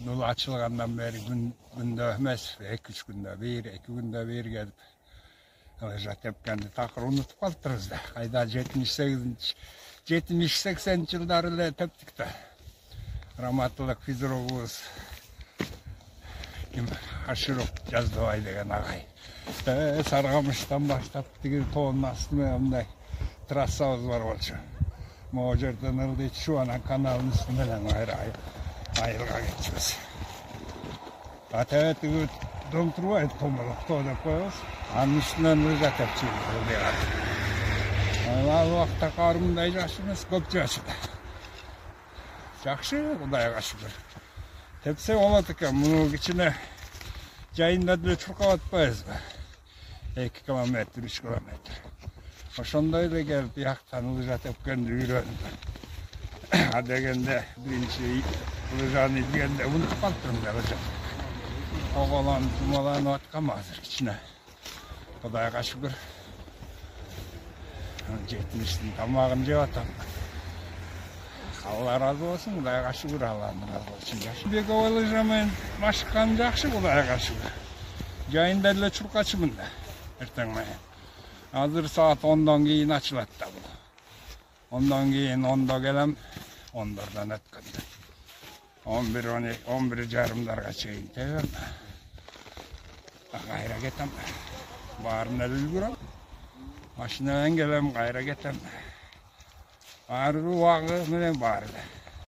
Yol açılgandan beri günde emes, 2-3 günde bir, 2 günde bir gelip ılıja tepkendi takır unutup kaltırız da. Kayda 70-80 yılları ile teptik de. Rahmatlık fizrogumuz Aşırık Жаздыбай деген ağay. Sarıkamış'tan başlap toğunun astına trassabız var olçu. O жерден ылдый şu an kanalın üstünden ayırga geçeceğiz. Hatta doldurmayız tomruk da koyuyoruz. Anın üstünden ılga tepçiyiz. Al vaqtda qarımday yaşımız көп yaşıda. Жақсы, Құдайға шүкір. Тепсе болады екен, мұның ішіне жайында да чұрқап атпайыз ба? 2 километр, 3 километр. Ошондой да келіп, яқтан ылжа тепкенді үйреніп. А дегенде, бірінші ылжаны дегенде ұмытып қалыптырмын да ылжа. Оғаланып атқам азыр ішіне. Құдайға шүкір. 70'in тамағын жеп атам. Allah razı olsun, Құдайға шүкір, Allah'ın razı olsun. Бек ылжамен машыққан жақсы, Құдайға шүкір. Жайында эле чуркачымын да, эртең менен. Азыр саат 10'dan кейін açılат да бул. 10'dan кейін 10'da келем, 10'dardan өткөндө. 11 жарымдарга чейин тебем. Кайра кетем. Баарын эле үлгүрөм. Машинадан келем, кайра кетем. Баары убагы менен баары да.